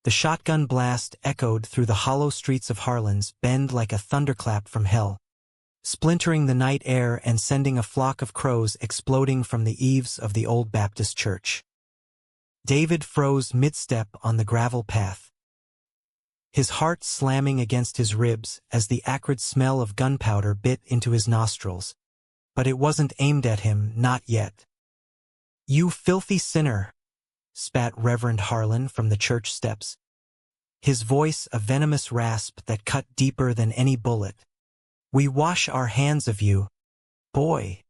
The shotgun blast echoed through the hollow streets of Harlan's Bend like a thunderclap from hell, splintering the night air and sending a flock of crows exploding from the eaves of the old Baptist church. David froze mid-step on the gravel path, his heart slamming against his ribs as the acrid smell of gunpowder bit into his nostrils. But it wasn't aimed at him, not yet. "You filthy sinner," spat Reverend Harlan from the church steps, his voice a venomous rasp that cut deeper than any bullet. "We wash our hands of you, boy.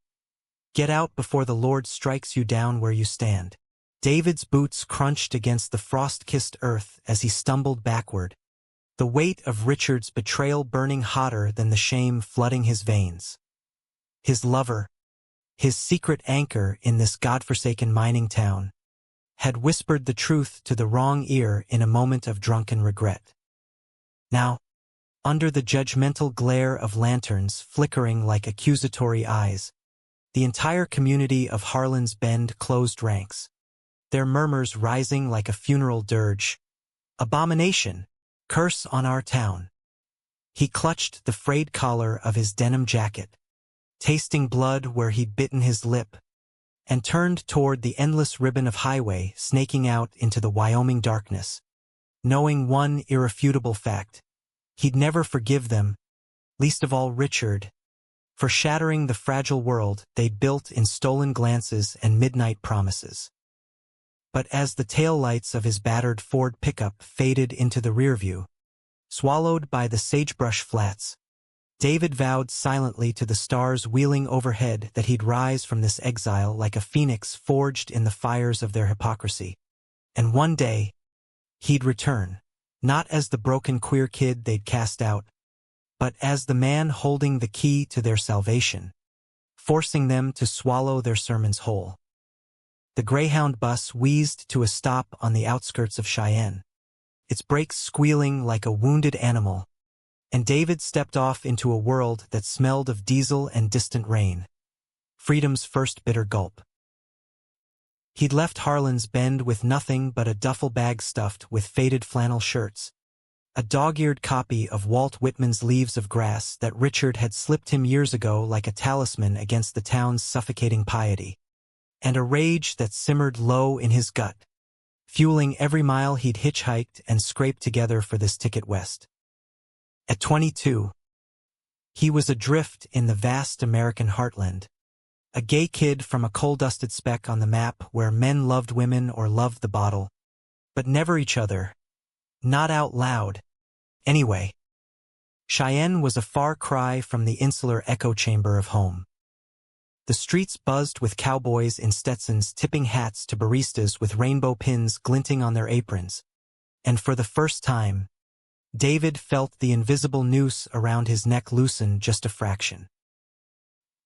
Get out before the Lord strikes you down where you stand." David's boots crunched against the frost-kissed earth as he stumbled backward, the weight of Richard's betrayal burning hotter than the shame flooding his veins. His lover, his secret anchor in this godforsaken mining town, had whispered the truth to the wrong ear in a moment of drunken regret. Now, under the judgmental glare of lanterns flickering like accusatory eyes, the entire community of Harlan's Bend closed ranks, their murmurs rising like a funeral dirge. "Abomination! Curse on our town!" He clutched the frayed collar of his denim jacket, tasting blood where he'd bitten his lip, and turned toward the endless ribbon of highway snaking out into the Wyoming darkness, knowing one irrefutable fact: he'd never forgive them, least of all Richard, for shattering the fragile world they'd built in stolen glances and midnight promises. But as the taillights of his battered Ford pickup faded into the rearview, swallowed by the sagebrush flats, David vowed silently to the stars wheeling overhead that he'd rise from this exile like a phoenix forged in the fires of their hypocrisy. And one day, he'd return, not as the broken queer kid they'd cast out, but as the man holding the key to their salvation, forcing them to swallow their sermons whole. The Greyhound bus wheezed to a stop on the outskirts of Cheyenne, its brakes squealing like a wounded animal, and David stepped off into a world that smelled of diesel and distant rain, freedom's first bitter gulp. He'd left Harlan's Bend with nothing but a duffel bag stuffed with faded flannel shirts, a dog-eared copy of Walt Whitman's Leaves of Grass that Richard had slipped him years ago like a talisman against the town's suffocating piety, and a rage that simmered low in his gut, fueling every mile he'd hitchhiked and scraped together for this ticket west. At 22, he was adrift in the vast American heartland, a gay kid from a coal-dusted speck on the map where men loved women or loved the bottle, but never each other, not out loud. Anyway, Cheyenne was a far cry from the insular echo chamber of home. The streets buzzed with cowboys in Stetsons tipping hats to baristas with rainbow pins glinting on their aprons, and for the first time, David felt the invisible noose around his neck loosen just a fraction.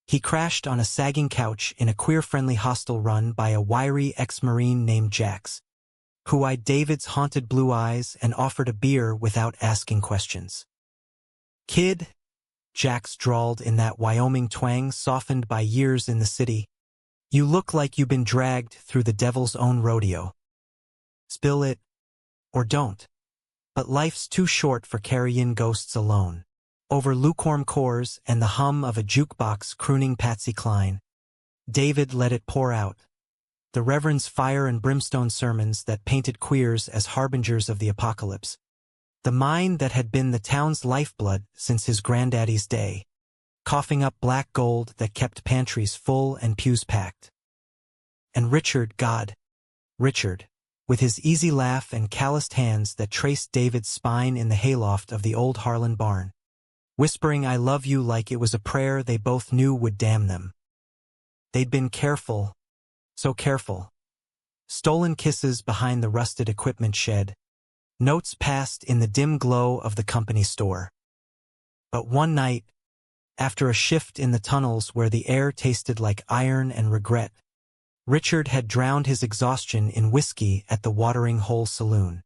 He crashed on a sagging couch in a queer-friendly hostel run by a wiry ex-Marine named Jax, who eyed David's haunted blue eyes and offered a beer without asking questions. "Kid," Jax drawled in that Wyoming twang softened by years in the city, "you look like you've been dragged through the devil's own rodeo. Spill it, or don't. But life's too short for carrion ghosts alone." Over lukewarm cores and the hum of a jukebox crooning Patsy Cline, David let it pour out, the Reverend's fire and brimstone sermons that painted queers as harbingers of the apocalypse, the mine that had been the town's lifeblood since his granddaddy's day, coughing up black gold that kept pantries full and pews packed. And Richard, God, Richard, with his easy laugh and calloused hands that traced David's spine in the hayloft of the old Harlan barn, whispering "I love you" like it was a prayer they both knew would damn them. They'd been careful, so careful. Stolen kisses behind the rusted equipment shed, notes passed in the dim glow of the company store. But one night, after a shift in the tunnels where the air tasted like iron and regret, Richard had drowned his exhaustion in whiskey at the Watering Hole Saloon.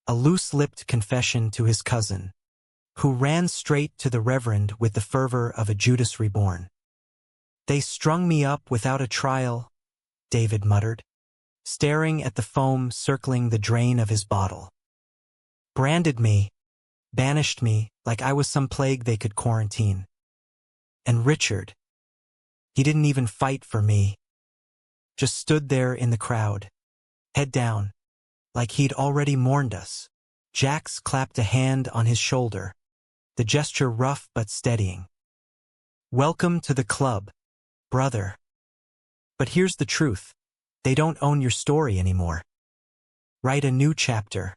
A loose-lipped confession to his cousin, who ran straight to the Reverend with the fervor of a Judas reborn. "They strung me up without a trial," David muttered, staring at the foam circling the drain of his bottle. branded me, banished me like I was some plague they could quarantine. And Richard, he didn't even fight for me. Just stood there in the crowd, head down, like he'd already mourned us. Jax clapped a hand on his shoulder, the gesture rough but steadying. Welcome to the club, brother. But here's the truth. They don't own your story anymore. Write a new chapter.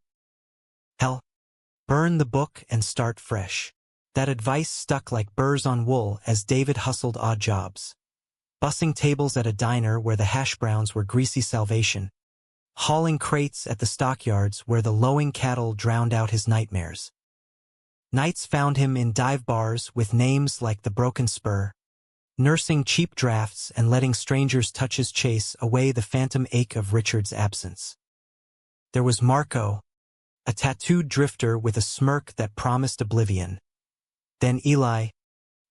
Hell, burn the book and start fresh. That advice stuck like burrs on wool as David hustled odd jobs. Bussing tables at a diner where the hash browns were greasy salvation. Hauling crates at the stockyards where the lowing cattle drowned out his nightmares. Nights found him in dive bars with names like the Broken Spur, nursing cheap drafts and letting strangers touch his chase away the phantom ache of Richard's absence. There was Marco, a tattooed drifter with a smirk that promised oblivion. Then Eli,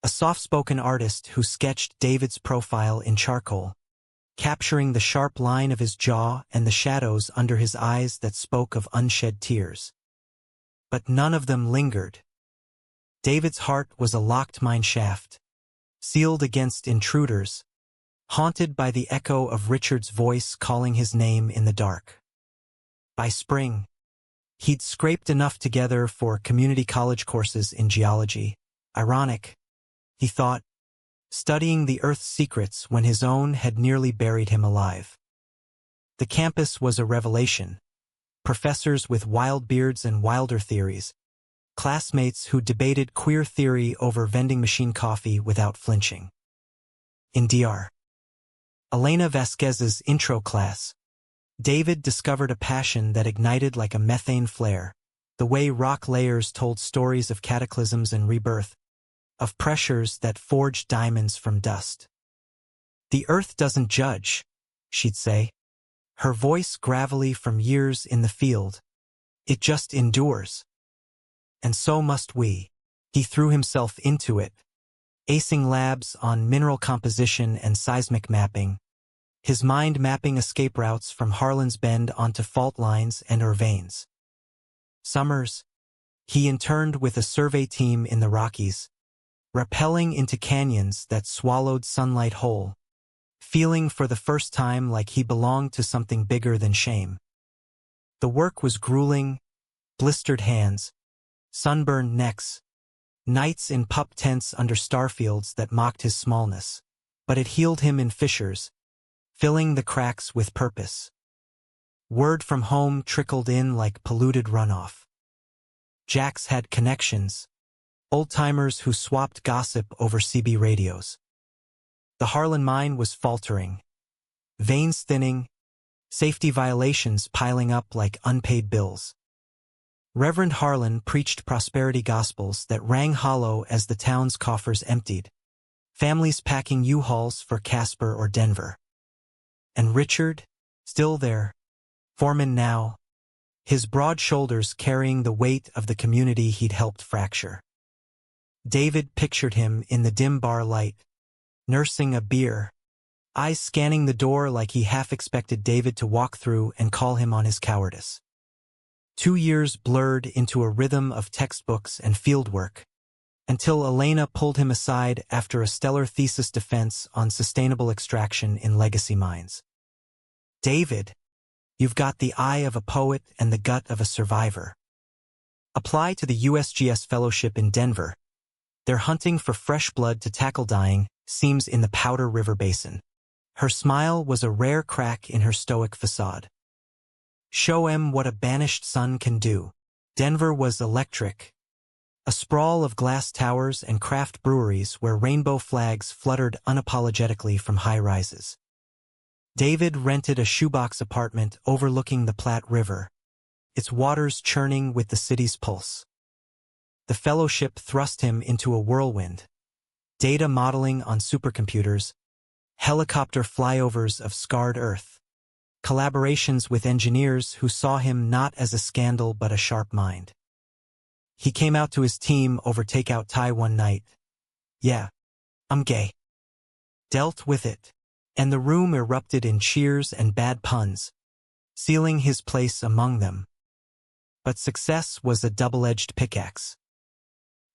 a soft-spoken artist who sketched David's profile in charcoal, capturing the sharp line of his jaw and the shadows under his eyes that spoke of unshed tears. But none of them lingered. David's heart was a locked mine shaft, sealed against intruders, haunted by the echo of Richard's voice calling his name in the dark. By spring, he'd scraped enough together for community college courses in geology. Ironic, he thought, studying the Earth's secrets when his own had nearly buried him alive. The campus was a revelation. Professors with wild beards and wilder theories. Classmates who debated queer theory over vending machine coffee without flinching. In Dr. Elena Vasquez's intro class, David discovered a passion that ignited like a methane flare, the way rock layers told stories of cataclysms and rebirth, of pressures that forged diamonds from dust. The earth doesn't judge, she'd say, her voice gravelly from years in the field. It just endures. And so must we. He threw himself into it, acing labs on mineral composition and seismic mapping, his mind mapping escape routes from Harlan's Bend onto fault lines and veins. Summers, he interned with a survey team in the Rockies, rappelling into canyons that swallowed sunlight whole, feeling for the first time like he belonged to something bigger than shame. The work was grueling, blistered hands, sunburned necks, nights in pup tents under starfields that mocked his smallness, but it healed him in fissures, filling the cracks with purpose. Word from home trickled in like polluted runoff. Jax had connections, old-timers who swapped gossip over CB radios. The Harlan mine was faltering, veins thinning, safety violations piling up like unpaid bills. Reverend Harlan preached prosperity gospels that rang hollow as the town's coffers emptied, families packing U-Hauls for Casper or Denver. And Richard, still there, foreman now, his broad shoulders carrying the weight of the community he'd helped fracture. David pictured him in the dim bar light, nursing a beer, eyes scanning the door like he half expected David to walk through and call him on his cowardice. 2 years blurred into a rhythm of textbooks and fieldwork, until Elena pulled him aside after a stellar thesis defense on sustainable extraction in legacy mines. David, you've got the eye of a poet and the gut of a survivor. Apply to the USGS Fellowship in Denver. They're hunting for fresh blood to tackle dying seams in the Powder River Basin. Her smile was a rare crack in her stoic facade. Show 'em what a banished sun can do. Denver was electric. A sprawl of glass towers and craft breweries where rainbow flags fluttered unapologetically from high rises. David rented a shoebox apartment overlooking the Platte River, its waters churning with the city's pulse. The fellowship thrust him into a whirlwind. Data modeling on supercomputers, helicopter flyovers of scarred Earth, collaborations with engineers who saw him not as a scandal but a sharp mind. He came out to his team over takeout Thai one night. Yeah, I'm gay. Dealt with it, and the room erupted in cheers and bad puns, sealing his place among them. But success was a double-edged pickaxe.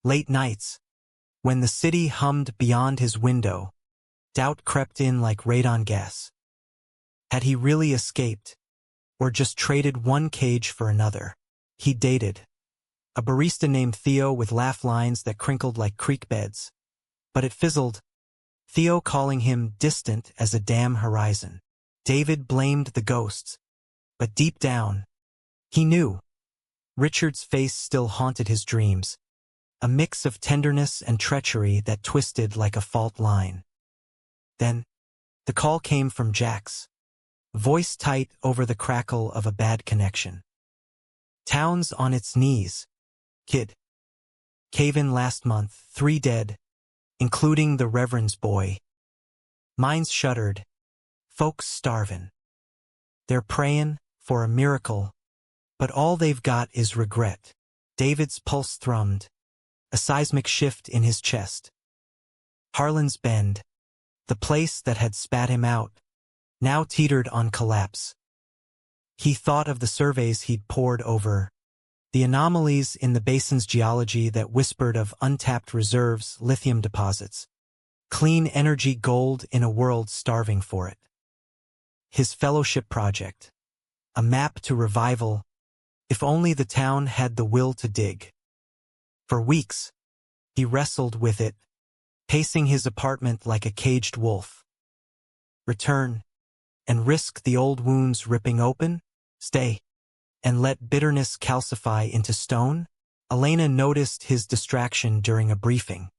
Late nights, when the city hummed beyond his window, doubt crept in like radon gas. Had he really escaped, or just traded one cage for another? He dated a barista named Theo with laugh lines that crinkled like creek beds. But it fizzled, Theo calling him distant as a damn horizon. David blamed the ghosts, but deep down, he knew. Richard's face still haunted his dreams, a mix of tenderness and treachery that twisted like a fault line. Then, the call came from Jax, voice tight over the crackle of a bad connection. "Town's on its knees, kid. Cave-in last month, 3 dead, including the Reverend's boy. Minds shuddered, folks starvin'. They're prayin' for a miracle, but all they've got is regret." David's pulse thrummed, a seismic shift in his chest. Harlan's Bend, the place that had spat him out, now teetered on collapse. He thought of the surveys he'd pored over, the anomalies in the basin's geology that whispered of untapped reserves, lithium deposits, clean energy gold in a world starving for it. His fellowship project, a map to revival, if only the town had the will to dig. For weeks, he wrestled with it, pacing his apartment like a caged wolf. Return, and risk the old wounds ripping open? Stay, and let bitterness calcify into stone? Elena noticed his distraction during a briefing.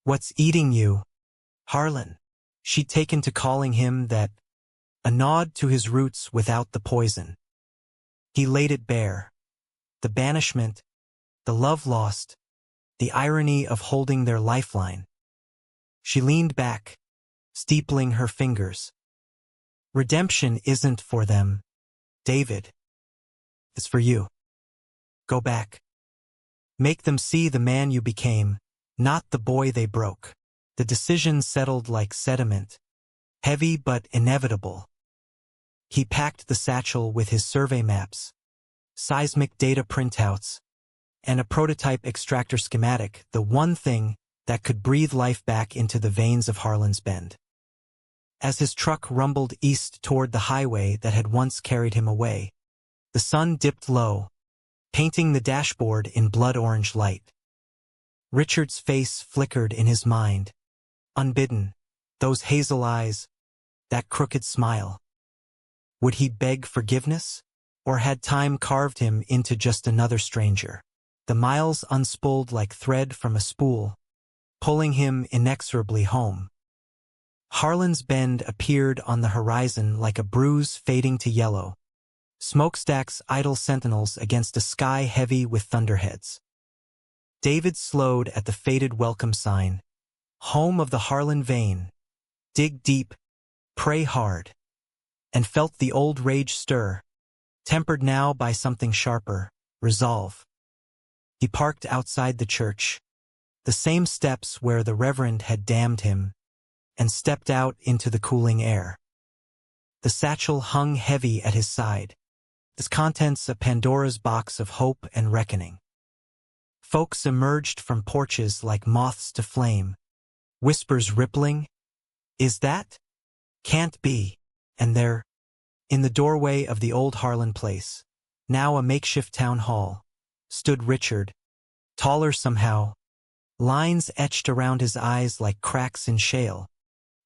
"What's eating you, Harlan?" She'd taken to calling him that, a nod to his roots without the poison. He laid it bare. The banishment, the love lost, the irony of holding their lifeline. She leaned back, steepling her fingers. "Redemption isn't for them, David. It's for you. Go back. Make them see the man you became, not the boy they broke." The decision settled like sediment, heavy but inevitable. He packed the satchel with his survey maps, seismic data printouts, and a prototype extractor schematic, the one thing that could breathe life back into the veins of Harlan's Bend. As his truck rumbled east toward the highway that had once carried him away, the sun dipped low, painting the dashboard in blood-orange light. Richard's face flickered in his mind, unbidden, those hazel eyes, that crooked smile. Would he beg forgiveness, or had time carved him into just another stranger? The miles unspooled like thread from a spool, pulling him inexorably home. Harlan's Bend appeared on the horizon like a bruise fading to yellow, smokestacks idle sentinels against a sky heavy with thunderheads. David slowed at the faded welcome sign, home of the Harlan vein, dig deep, pray hard, and felt the old rage stir, tempered now by something sharper, resolve. He parked outside the church, the same steps where the Reverend had damned him, and stepped out into the cooling air. The satchel hung heavy at his side, its contents a Pandora's box of hope and reckoning. Folks emerged from porches like moths to flame, whispers rippling, "Is that? Can't be." And there, in the doorway of the old Harlan place, now a makeshift town hall, stood Richard, taller somehow, lines etched around his eyes like cracks in shale,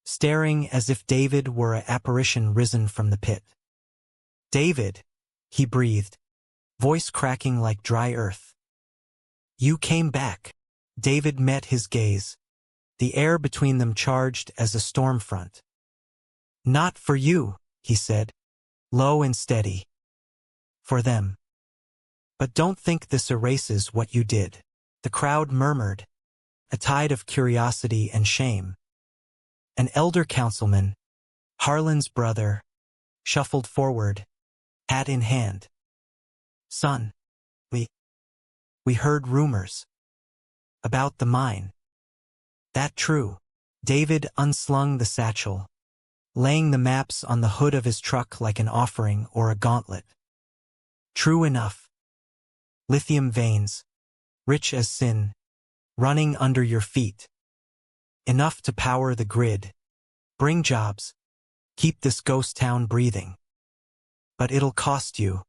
staring as if David were an apparition risen from the pit. "David," he breathed, voice cracking like dry earth. "You came back." David met his gaze, the air between them charged as a storm front. "Not for you," he said, low and steady. "For them. But don't think this erases what you did." The crowd murmured, a tide of curiosity and shame. An elder councilman, Harlan's brother, shuffled forward, hat in hand. "Son, we heard rumors about the mine. That true?" David unslung the satchel, laying the maps on the hood of his truck like an offering or a gauntlet. "True enough. lithium veins, rich as sin, running under your feet. Enough to power the grid, bring jobs, keep this ghost town breathing. But it'll cost you.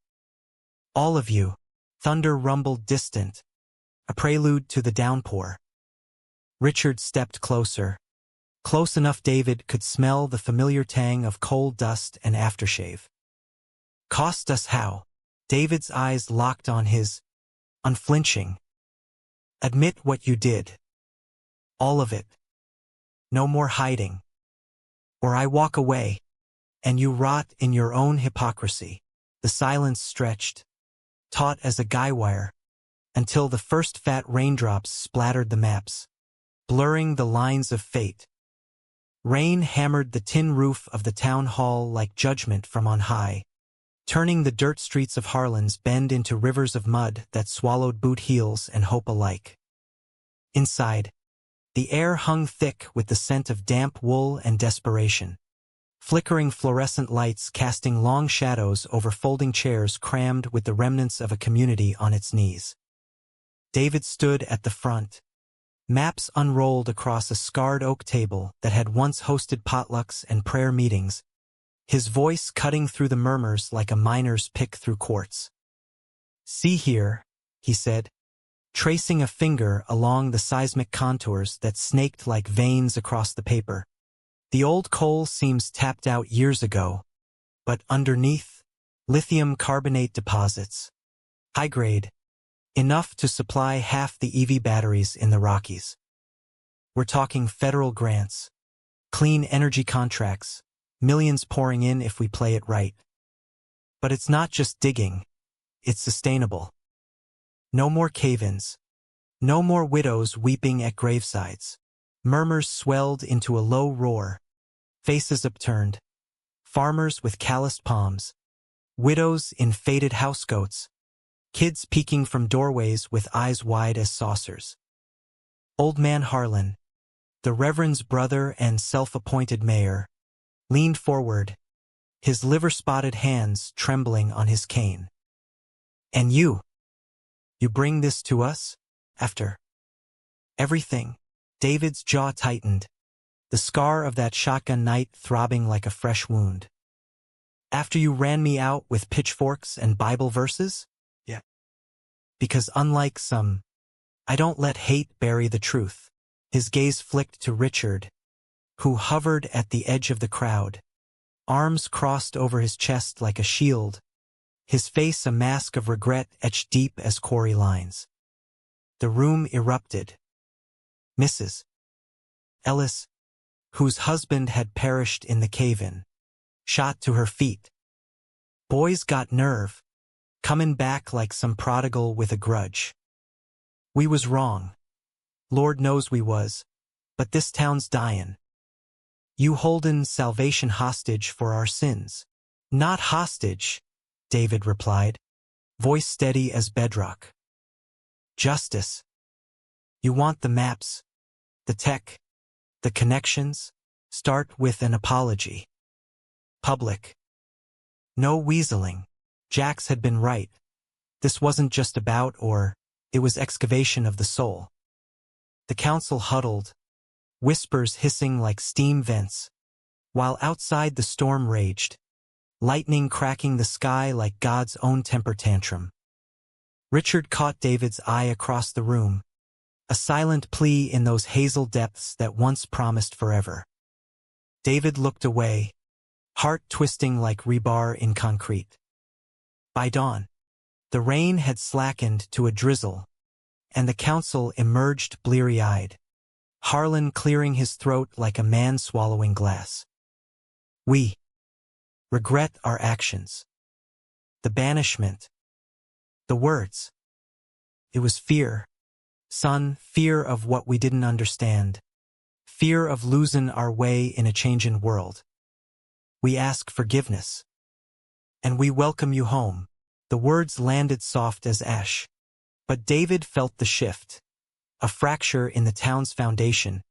All of you. Thunder rumbled distant, a prelude to the downpour. Richard stepped closer. Close enough David could smell the familiar tang of coal dust and aftershave. Cost us how? David's eyes locked on his, unflinching. Admit what you did. All of it. No more hiding. Or I walk away, and you rot in your own hypocrisy. The silence stretched, taut as a guy wire, until the first fat raindrops splattered the maps, blurring the lines of fate. Rain hammered the tin roof of the town hall like judgment from on high, turning the dirt streets of Harlan's Bend into rivers of mud that swallowed boot heels and hope alike. Inside, the air hung thick with the scent of damp wool and desperation. Flickering fluorescent lights casting long shadows over folding chairs crammed with the remnants of a community on its knees. David stood at the front, maps unrolled across a scarred oak table that had once hosted potlucks and prayer meetings, his voice cutting through the murmurs like a miner's pick through quartz. "See here," he said, tracing a finger along the seismic contours that snaked like veins across the paper. The old coal seems tapped out years ago, but underneath, lithium carbonate deposits. High grade, enough to supply half the EV batteries in the Rockies. We're talking federal grants, clean energy contracts, millions pouring in if we play it right. But it's not just digging, it's sustainable. No more cave-ins, no more widows weeping at gravesides. Murmurs swelled into a low roar, faces upturned, farmers with calloused palms, widows in faded housecoats, kids peeking from doorways with eyes wide as saucers. Old Man Harlan, the Reverend's brother and self-appointed mayor, leaned forward, his liver-spotted hands trembling on his cane. "And you bring this to us? After everything?" David's jaw tightened, the scar of that shotgun night throbbing like a fresh wound. "After you ran me out with pitchforks and Bible verses?" "Yeah. Because unlike some, I don't let hate bury the truth." His gaze flicked to Richard, who hovered at the edge of the crowd, arms crossed over his chest like a shield, his face a mask of regret etched deep as quarry lines. The room erupted. Mrs. Ellis, whose husband had perished in the cave-in, shot to her feet. "Boys got nerve, comin' back like some prodigal with a grudge. We was wrong. Lord knows we was, but this town's dyin'. You holdin' salvation hostage for our sins." "Not hostage," David replied, voice steady as bedrock. "Justice. You want the maps, the tech, the connections? Start with an apology. Public. No weaseling." Jax had been right. This wasn't just about it was excavation of the soul. The council huddled, whispers hissing like steam vents, while outside the storm raged, lightning cracking the sky like God's own temper tantrum. Richard caught David's eye across the room, a silent plea in those hazel depths that once promised forever. David looked away, heart twisting like rebar in concrete. By dawn, the rain had slackened to a drizzle, and the council emerged bleary-eyed, Harlan clearing his throat like a man swallowing glass. "We regret our actions. The banishment. The words. It was fear. Son, fear of what we didn't understand. Fear of losing our way in a changin' world. We ask forgiveness. And we welcome you home." The words landed soft as ash. But David felt the shift. A fracture in the town's foundation,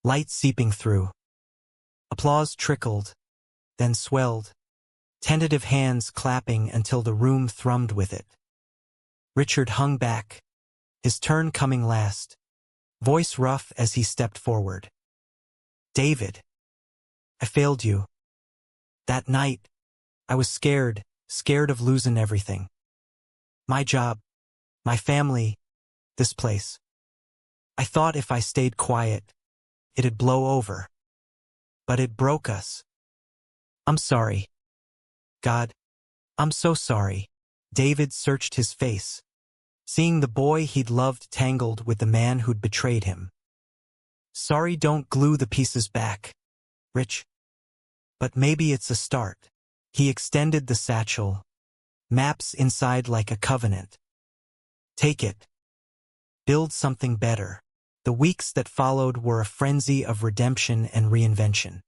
light seeping through. Applause trickled, then swelled, tentative hands clapping until the room thrummed with it. Richard hung back, his turn coming last, voice rough as he stepped forward. David, I failed you. That night, I was scared of losing everything. My job, my family, this place. I thought if I stayed quiet, it'd blow over. But it broke us. I'm sorry. God, I'm so sorry. David searched his face, seeing the boy he'd loved tangled with the man who'd betrayed him. Sorry, don't glue the pieces back, Rich. But maybe it's a start. He extended the satchel, maps inside like a covenant. Take it. Build something better. The weeks that followed were a frenzy of redemption and reinvention.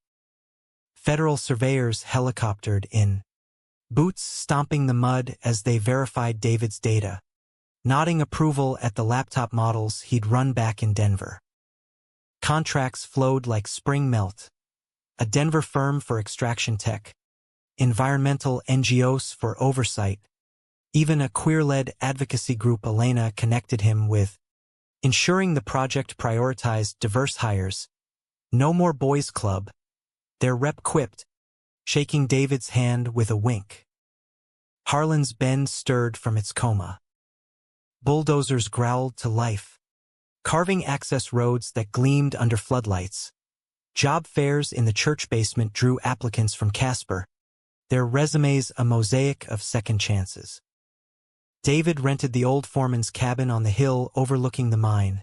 Federal surveyors helicoptered in, boots stomping the mud as they verified David's data, nodding approval at the laptop models he'd run back in Denver. Contracts flowed like spring melt. A Denver firm for extraction tech, environmental NGOs for oversight, even a queer-led advocacy group Elena connected him with, ensuring the project prioritized diverse hires. No more boys' club, their rep quipped, shaking David's hand with a wink. Harlan's Bend stirred from its coma. Bulldozers growled to life, carving access roads that gleamed under floodlights. Job fairs in the church basement drew applicants from Casper, their resumes a mosaic of second chances. David rented the old foreman's cabin on the hill overlooking the mine,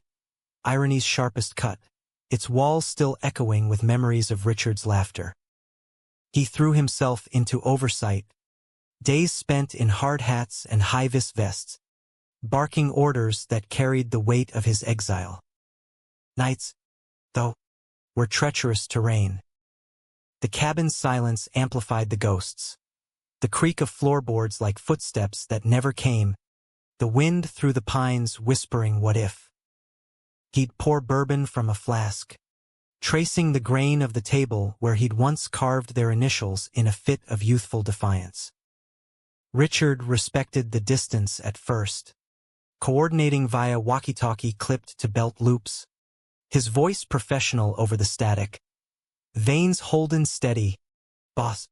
irony's sharpest cut, its walls still echoing with memories of Richard's laughter. He threw himself into oversight, days spent in hard hats and high-vis vests, barking orders that carried the weight of his exile. Nights, though, were treacherous terrain. The cabin's silence amplified the ghosts. The creak of floorboards like footsteps that never came, the wind through the pines whispering what if. He'd pour bourbon from a flask, tracing the grain of the table where he'd once carved their initials in a fit of youthful defiance. Richard respected the distance at first, coordinating via walkie-talkie clipped to belt loops, his voice professional over the static. Veins holden steady, boss.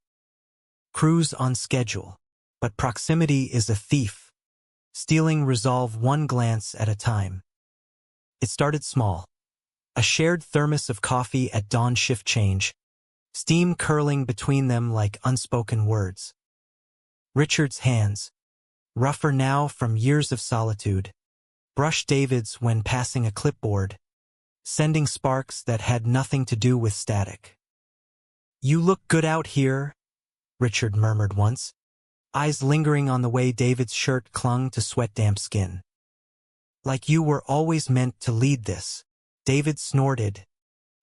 Cruise on schedule, but proximity is a thief, stealing resolve one glance at a time. It started small. A shared thermos of coffee at dawn shift change, steam curling between them like unspoken words. Richard's hands, rougher now from years of solitude, brushed David's when passing a clipboard, sending sparks that had nothing to do with static. You look good out here, Richard murmured once, eyes lingering on the way David's shirt clung to sweat-damp skin. Like you were always meant to lead this, David snorted,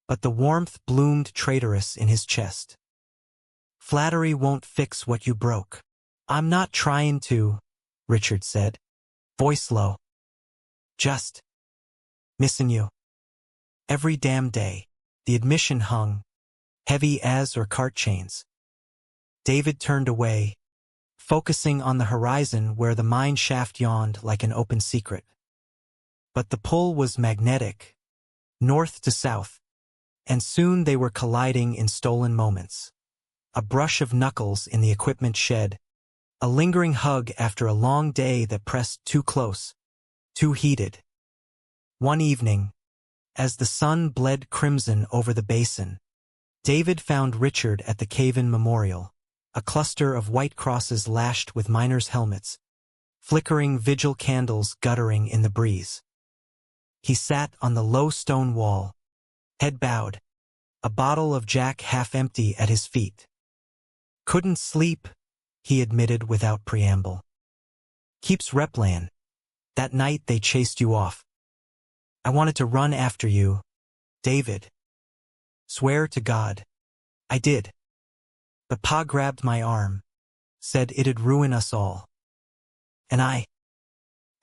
but the warmth bloomed traitorous in his chest. Flattery won't fix what you broke. I'm not trying to, Richard said, voice low. Just missing you. Every damn day, the admission hung, heavy as or cart chains. David turned away, focusing on the horizon where the mine shaft yawned like an open secret. But the pull was magnetic, north to south, and soon they were colliding in stolen moments. A brush of knuckles in the equipment shed, a lingering hug after a long day that pressed too close, too heated. One evening, as the sun bled crimson over the basin, David found Richard at the Cave-In Memorial, a cluster of white crosses lashed with miners' helmets, flickering vigil candles guttering in the breeze. He sat on the low stone wall, head bowed, a bottle of Jack half empty at his feet. Couldn't sleep, he admitted without preamble. Keeps Replan. That night they chased you off. I wanted to run after you, David. Swear to God. I did. But Pa grabbed my arm, said it'd ruin us all. And I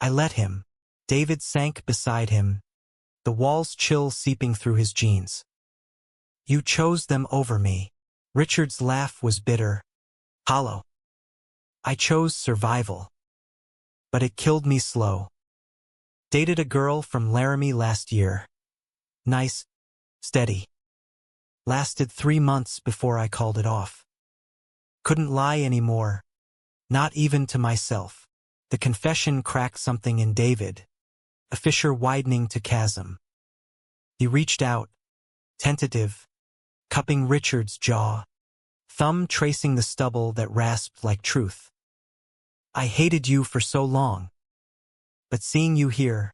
let him. David sank beside him, the walls chill seeping through his jeans. You chose them over me. Richard's laugh was bitter, hollow. I chose survival. but it killed me slow. Dated a girl from Laramie last year. Nice, steady. Lasted 3 months before I called it off. Couldn't lie anymore, not even to myself. The confession cracked something in David, a fissure widening to chasm. He reached out, tentative, cupping Richard's jaw, thumb tracing the stubble that rasped like truth. I hated you for so long, but seeing you here,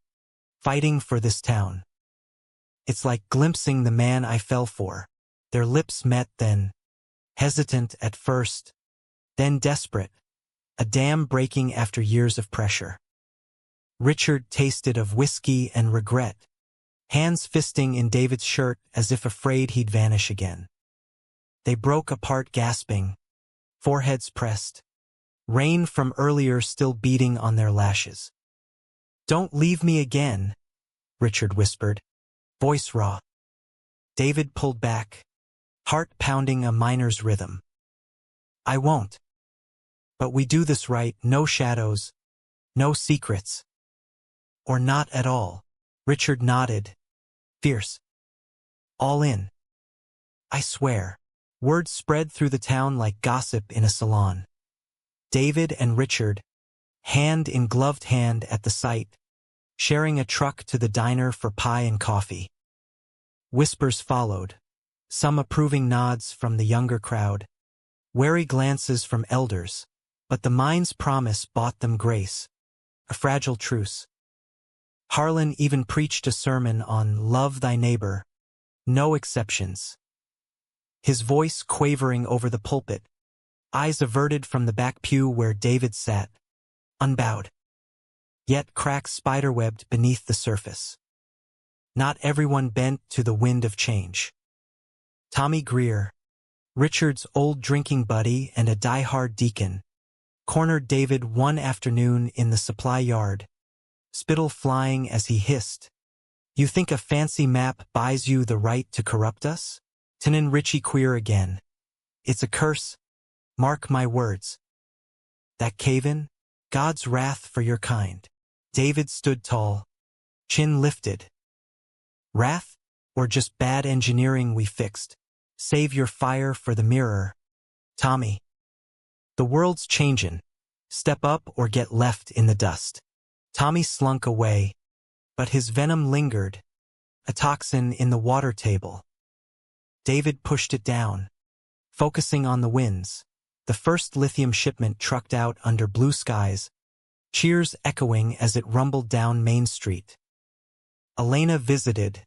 fighting for this town, it's like glimpsing the man I fell for. Their lips met then, hesitant at first, then desperate, a dam breaking after years of pressure. Richard tasted of whiskey and regret, hands fisting in David's shirt as if afraid he'd vanish again. They broke apart gasping, foreheads pressed, rain from earlier still beating on their lashes. "Don't leave me again," Richard whispered, voice raw. David pulled back, heart pounding a miner's rhythm. "I won't. But we do this right, no shadows, no secrets." "Or not at all." Richard nodded, fierce. "All in. I swear." Word spread through the town like gossip in a salon. David and Richard, hand in gloved hand at the site, sharing a truck to the diner for pie and coffee. Whispers followed, some approving nods from the younger crowd, wary glances from elders, but the mind's promise bought them grace, a fragile truce. Harlan even preached a sermon on love thy neighbor, no exceptions. His voice quavering over the pulpit, eyes averted from the back pew where David sat, unbowed. Yet cracks spiderwebbed beneath the surface. Not everyone bent to the wind of change. Tommy Greer, Richard's old drinking buddy and a die-hard deacon, cornered David one afternoon in the supply yard, spittle flying as he hissed, "You think a fancy map buys you the right to corrupt us? Tinin Richie queer again. It's a curse, mark my words. That cave-in, God's wrath for your kind." David stood tall, chin lifted. "Wrath? Or just bad engineering we fixed? Save your fire for the mirror. Tommy. The world's changin'. Step up or get left in the dust." Tommy slunk away, but his venom lingered, a toxin in the water table. David pushed it down, focusing on the winds. The first lithium shipment trucked out under blue skies, cheers echoing as it rumbled down Main Street. Elena visited,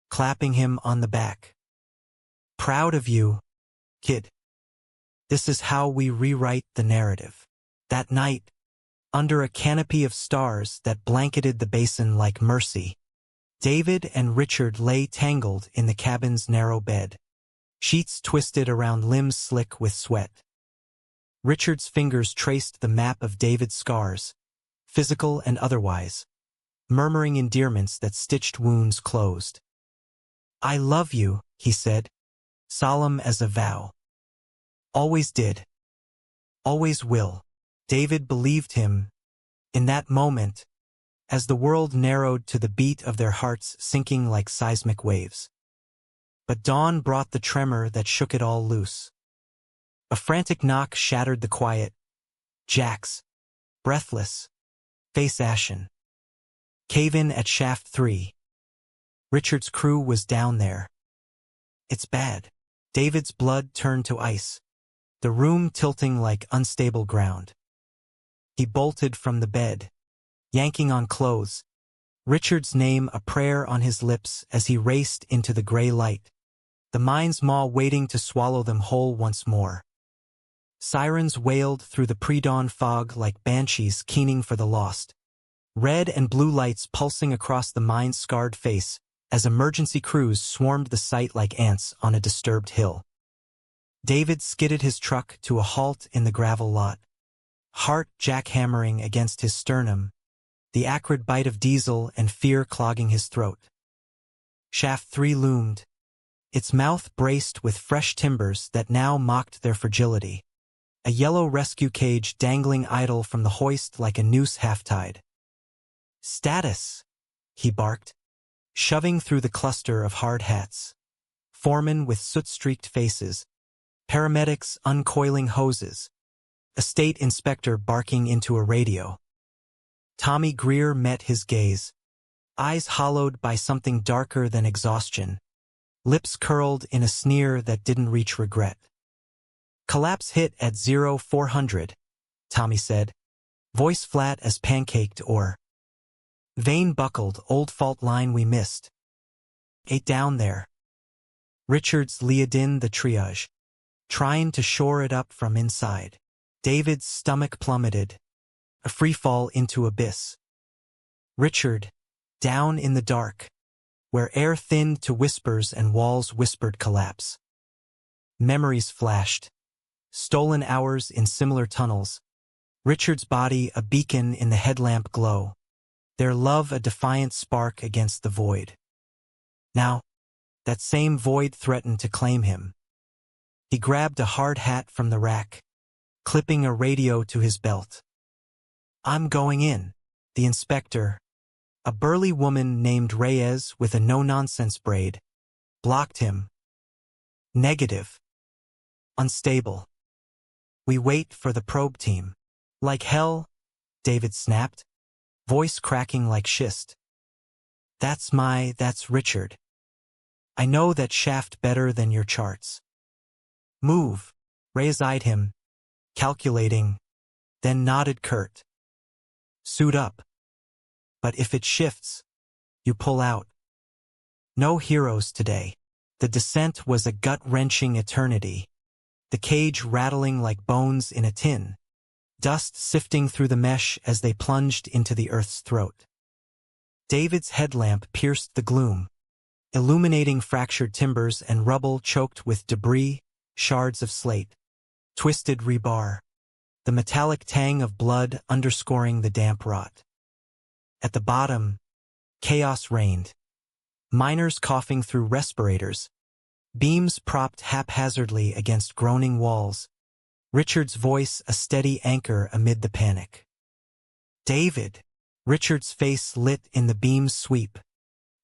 clapping him on the back. "Proud of you, kid. This is how we rewrite the narrative." That night, under a canopy of stars that blanketed the basin like mercy, David and Richard lay tangled in the cabin's narrow bed, sheets twisted around limbs slick with sweat. Richard's fingers traced the map of David's scars, physical and otherwise, murmuring endearments that stitched wounds closed. "I love you," he said, solemn as a vow. "Always did. Always will." David believed him, in that moment, as the world narrowed to the beat of their hearts sinking like seismic waves. But dawn brought the tremor that shook it all loose. A frantic knock shattered the quiet. Jax, breathless, face ashen. Cave-in at Shaft 3. Richard's crew was down there. "It's bad." David's blood turned to ice, the room tilting like unstable ground. He bolted from the bed, yanking on clothes, Richard's name a prayer on his lips as he raced into the gray light, the mind's maw waiting to swallow them whole once more. Sirens wailed through the pre-dawn fog like banshees keening for the lost, red and blue lights pulsing across the mind's scarred face as emergency crews swarmed the site like ants on a disturbed hill. David skidded his truck to a halt in the gravel lot, heart jackhammering against his sternum, the acrid bite of diesel and fear clogging his throat. Shaft 3 loomed, its mouth braced with fresh timbers that now mocked their fragility. a yellow rescue cage dangling idle from the hoist like a noose half-tied. "Status!" he barked, shoving through the cluster of hard hats. Foremen with soot-streaked faces, paramedics uncoiling hoses, a state inspector barking into a radio. Tommy Greer met his gaze, eyes hollowed by something darker than exhaustion, lips curled in a sneer that didn't reach regret. "Collapse hit at 0400, Tommy said, voice flat as pancaked ore. "Vein buckled, old fault line we missed. 8 down there." Richards lead in the triage, trying to shore it up from inside. David's stomach plummeted, a free fall into abyss. Richard, down in the dark, where air thinned to whispers and walls whispered collapse. Memories flashed, stolen hours in similar tunnels, Richard's body a beacon in the headlamp glow, their love a defiant spark against the void. Now, that same void threatened to claim him. He grabbed a hard hat from the rack, clipping a radio to his belt. "I'm going in," the inspector, a burly woman named Reyes with a no-nonsense braid, blocked him. "Negative. Unstable. We wait for the probe team." "Like hell," David snapped, voice cracking like schist. That's Richard. "I know that shaft better than your charts." "Move." Reyes eyed him, calculating, then nodded curt. "Suit up. But if it shifts, you pull out." No heroes today. The descent was a gut-wrenching eternity, the cage rattling like bones in a tin, dust sifting through the mesh as they plunged into the Earth's throat. David's headlamp pierced the gloom, illuminating fractured timbers and rubble choked with debris, shards of slate, twisted rebar, the metallic tang of blood underscoring the damp rot. At the bottom, chaos reigned. Miners coughing through respirators, beams propped haphazardly against groaning walls, Richard's voice a steady anchor amid the panic. "David!" Richard's face lit in the beam's sweep,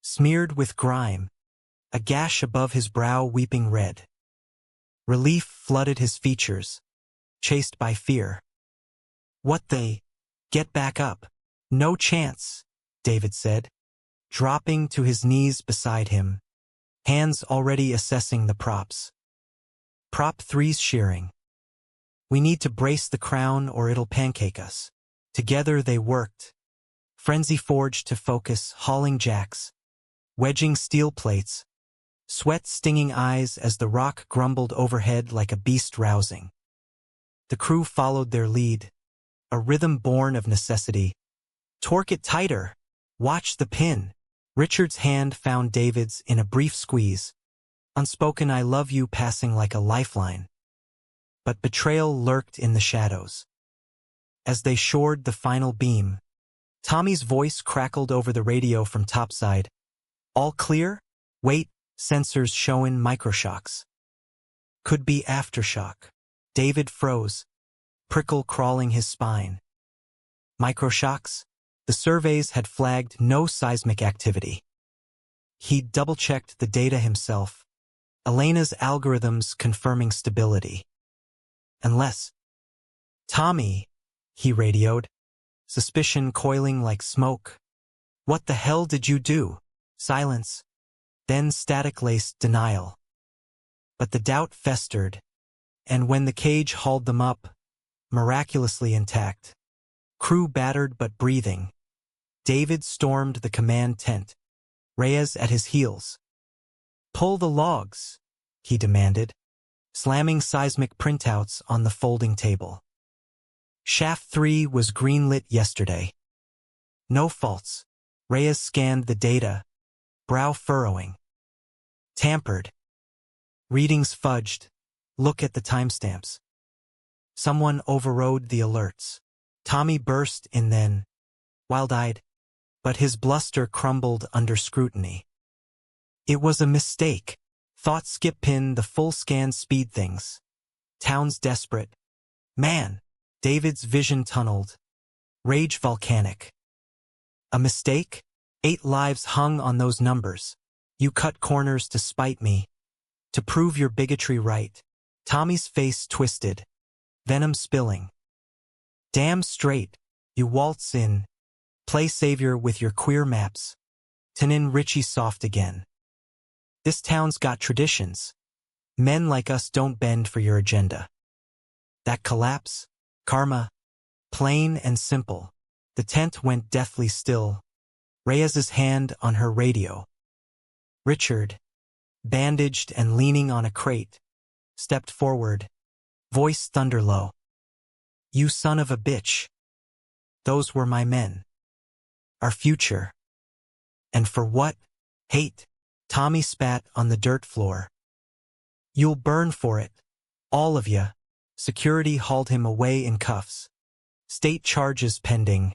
smeared with grime, a gash above his brow weeping red. Relief flooded his features, chased by fear. "What the? Get back up." "No chance," David said, dropping to his knees beside him, hands already assessing the props. "Prop 3's shearing. We need to brace the crown or it'll pancake us." Together they worked, frenzy forged to focus, hauling jacks, wedging steel plates, sweat-stinging eyes as the rock grumbled overhead like a beast rousing. The crew followed their lead, a rhythm born of necessity. "Torque it tighter. Watch the pin." Richard's hand found David's in a brief squeeze, unspoken "I love you" passing like a lifeline. But betrayal lurked in the shadows. As they shored the final beam, Tommy's voice crackled over the radio from topside. "All clear? Wait, sensors showing microshocks." "Could be aftershock." David froze, prickle crawling his spine. Microshocks? The surveys had flagged no seismic activity. He'd double-checked the data himself, Elena's algorithms confirming stability. Unless... "Tommy," he radioed, suspicion coiling like smoke. "What the hell did you do?" Silence, then static-laced denial. But the doubt festered, and when the cage hauled them up, miraculously intact, crew battered but breathing, David stormed the command tent, Reyes at his heels. "Pull the logs," he demanded, slamming seismic printouts on the folding table. Shaft 3 was greenlit yesterday. No faults. Reyes scanned the data, brow furrowing. Tampered. Readings fudged. Look at the timestamps. Someone overrode the alerts. Tommy burst in then, wild-eyed, but his bluster crumbled under scrutiny. It was a mistake. Thought skip pin the full scan speed things. Town's desperate. Man! David's vision tunneled. Rage volcanic. A mistake? 8 lives hung on those numbers. You cut corners to spite me. To prove your bigotry right. Tommy's face twisted. Venom spilling. Damn straight. You waltz in. Play savior with your queer maps. Tanin Richie soft again. This town's got traditions. Men like us don't bend for your agenda. That collapse? Karma. Plain and simple. The tent went deathly still. Reyes's hand on her radio. Richard, bandaged and leaning on a crate, stepped forward, voice thunder low. You son of a bitch. Those were my men. Our future. And for what? Hate. Tommy spat on the dirt floor. You'll burn for it. All of ya. Security hauled him away in cuffs. State charges pending.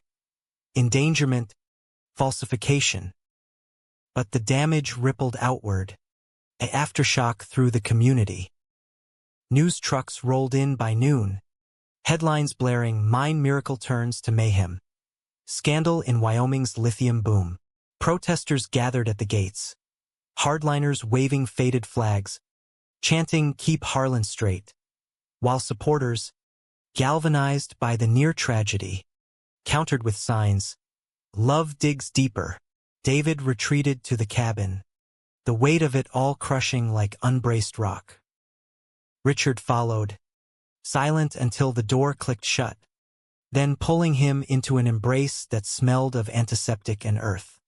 Endangerment. Falsification. But the damage rippled outward. An aftershock through the community. News trucks rolled in by noon. Headlines blaring, mine miracle turns to mayhem. Scandal in Wyoming's lithium boom. Protesters gathered at the gates. Hardliners waving faded flags, chanting keep Harlan straight. While supporters, galvanized by the near tragedy, countered with signs, love digs deeper. David retreated to the cabin, the weight of it all crushing like unbraced rock. Richard followed, silent until the door clicked shut, then pulling him into an embrace that smelled of antiseptic and earth.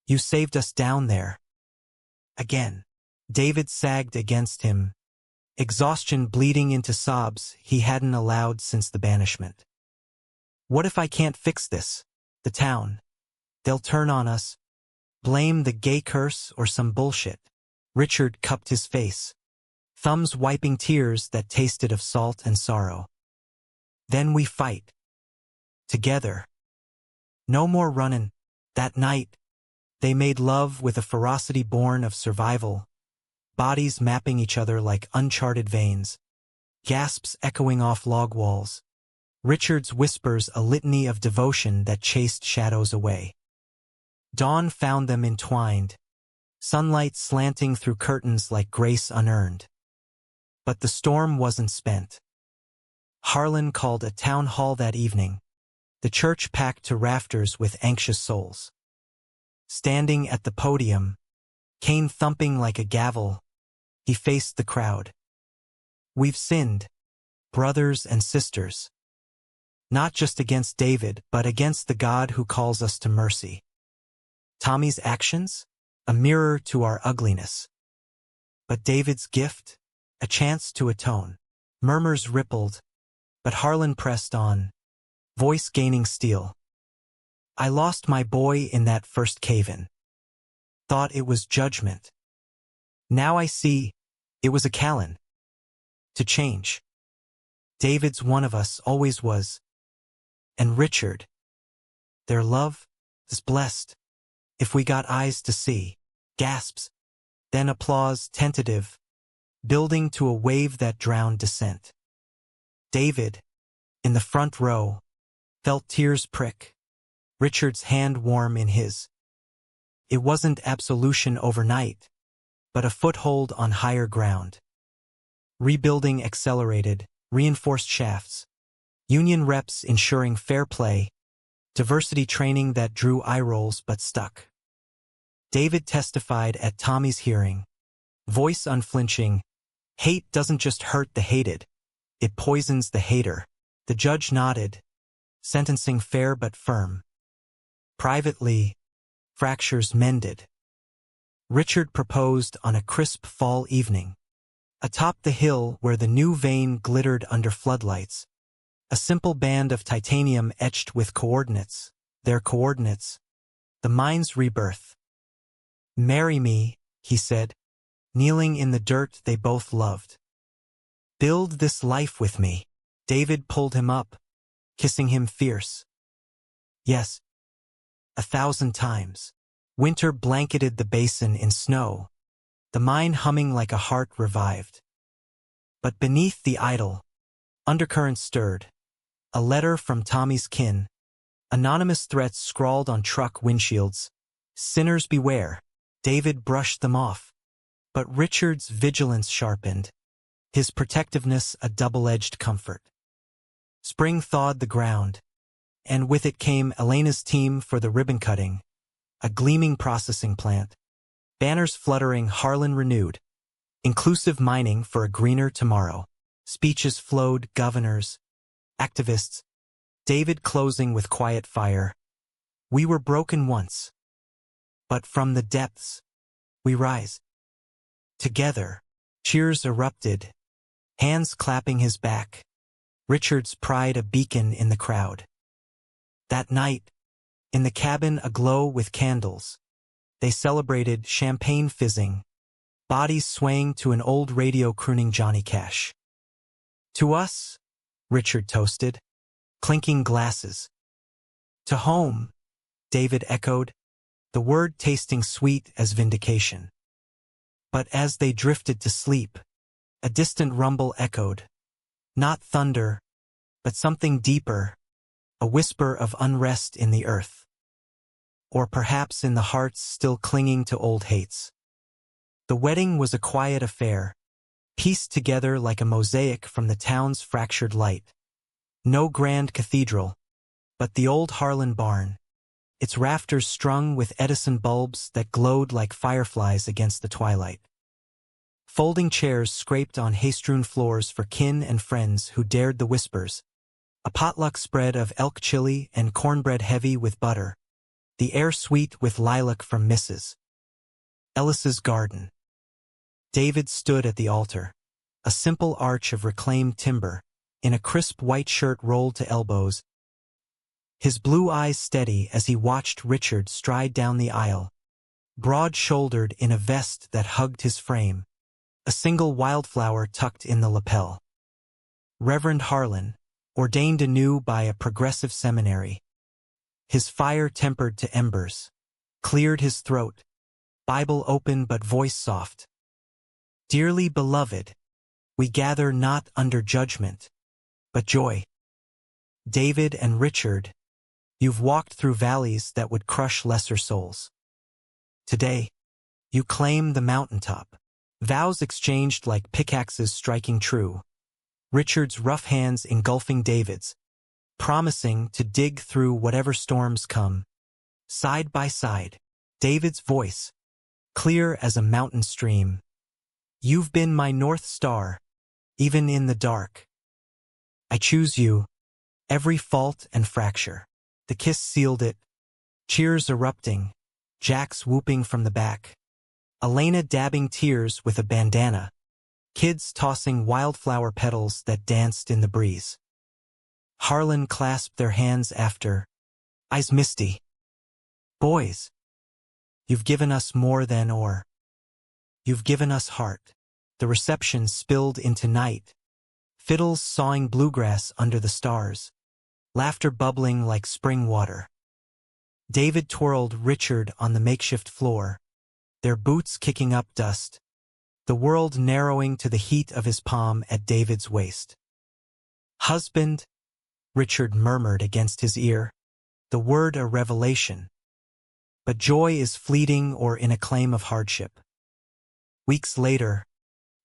You saved us down there. Again. David sagged against him, exhaustion bleeding into sobs he hadn't allowed since the banishment. What if I can't fix this? The town. They'll turn on us, blame the gay curse or some bullshit. Richard cupped his face, thumbs wiping tears that tasted of salt and sorrow. Then we fight. Together. No more runnin'. That night, they made love with a ferocity born of survival, bodies mapping each other like uncharted veins, gasps echoing off log walls, Richard's whispers a litany of devotion that chased shadows away. Dawn found them entwined, sunlight slanting through curtains like grace unearned. But the storm wasn't spent. Harlan called a town hall that evening, the church packed to rafters with anxious souls. Standing at the podium, cane thumping like a gavel, he faced the crowd. We've sinned, brothers and sisters. Not just against David, but against the God who calls us to mercy. Tommy's actions? A mirror to our ugliness. But David's gift? A chance to atone. Murmurs rippled, but Harlan pressed on, voice gaining steel. I lost my boy in that first cave-in. Thought it was judgment. Now I see, it was a Callan. To change. David's one of us, always was. And Richard. Their love is blessed. If we got eyes to see. Gasps. Then applause, tentative. Building to a wave that drowned dissent. David, in the front row, felt tears prick. Richard's hand warm in his. It wasn't absolution overnight, but a foothold on higher ground. Rebuilding accelerated, reinforced shafts. Union reps ensuring fair play. Diversity training that drew eye rolls but stuck. David testified at Tommy's hearing. Voice unflinching. Hate doesn't just hurt the hated. It poisons the hater. The judge nodded, sentencing fair but firm. Privately, fractures mended. Richard proposed on a crisp fall evening. Atop the hill where the new vein glittered under floodlights. A simple band of titanium etched with coordinates. Their coordinates. The mine's rebirth. Marry me, he said, kneeling in the dirt they both loved. Build this life with me. David pulled him up, kissing him fierce. Yes. 1,000 times. Winter blanketed the basin in snow, the mine humming like a heart revived. But beneath the idol, Undercurrents stirred. A letter from Tommy's kin. Anonymous threats scrawled on truck windshields. Sinners beware. David brushed them off. But Richard's vigilance sharpened. His protectiveness a double-edged comfort. Spring thawed the ground, and with it came Elena's team for the ribbon cutting. A gleaming processing plant. Banners fluttering, Harlan renewed. Inclusive mining for a greener tomorrow. Speeches flowed, governors, activists. David closing with quiet fire. We were broken once. But from the depths, we rise. Together, cheers erupted, hands clapping his back. Richard's pride a beacon in the crowd. That night, in the cabin aglow with candles, they celebrated, champagne fizzing, bodies swaying to an old radio crooning Johnny Cash. To us, Richard toasted, clinking glasses. To home, David echoed, the word tasting sweet as vindication. But as they drifted to sleep, a distant rumble echoed. Not thunder, but something deeper, a whisper of unrest in the earth. Or perhaps in the hearts still clinging to old hates. The wedding was a quiet affair, pieced together like a mosaic from the town's fractured light. No grand cathedral, but the old Harlan barn, its rafters strung with Edison bulbs that glowed like fireflies against the twilight. Folding chairs scraped on hay-strewn floors for kin and friends who dared the whispers. A potluck spread of elk chili and cornbread heavy with butter. The air sweet with lilac from Mrs. Ellis's garden. David stood at the altar, a simple arch of reclaimed timber, in a crisp white shirt rolled to elbows. His blue eyes steady as he watched Richard stride down the aisle, broad-shouldered in a vest that hugged his frame, a single wildflower tucked in the lapel. Reverend Harlan, ordained anew by a progressive seminary. His fire tempered to embers, cleared his throat, Bible open but voice soft. Dearly beloved, we gather not under judgment, but joy. David and Richard, you've walked through valleys that would crush lesser souls. Today, you claim the mountaintop. Vows exchanged like pickaxes striking true. Richard's rough hands engulfing David's, promising to dig through whatever storms come. Side by side, David's voice, clear as a mountain stream. You've been my North Star, even in the dark. I choose you, every fault and fracture. The kiss sealed it, cheers erupting, Jax whooping from the back. Elena dabbing tears with a bandana, kids tossing wildflower petals that danced in the breeze. Harlan clasped their hands after, eyes misty. Boys, you've given us more than or. You've given us heart. The reception spilled into night. Fiddles sawing bluegrass under the stars. Laughter bubbling like spring water. David twirled Richard on the makeshift floor, their boots kicking up dust, the world narrowing to the heat of his palm at David's waist. Husband, Richard murmured against his ear, the word a revelation. But joy is fleeting or in a claim of hardship. Weeks later,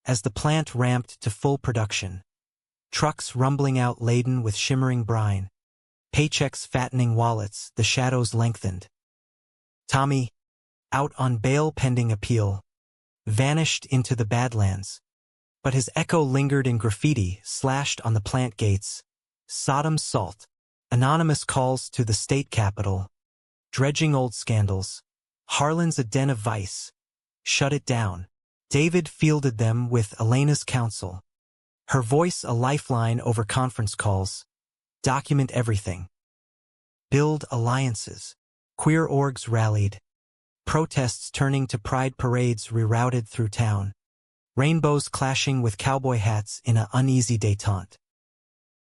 as the plant ramped to full production, trucks rumbling out laden with shimmering brine, paychecks fattening wallets, the shadows lengthened. Tommy, out on bail pending appeal, vanished into the Badlands, but his echo lingered in graffiti slashed on the plant gates. Sodom salt, anonymous calls to the state capitol, dredging old scandals. Harlan's a den of vice. Shut it down. David fielded them with Elena's counsel, her voice a lifeline over conference calls. Document everything. Build alliances. Queer orgs rallied. Protests turning to pride parades rerouted through town. Rainbows clashing with cowboy hats in an uneasy détente.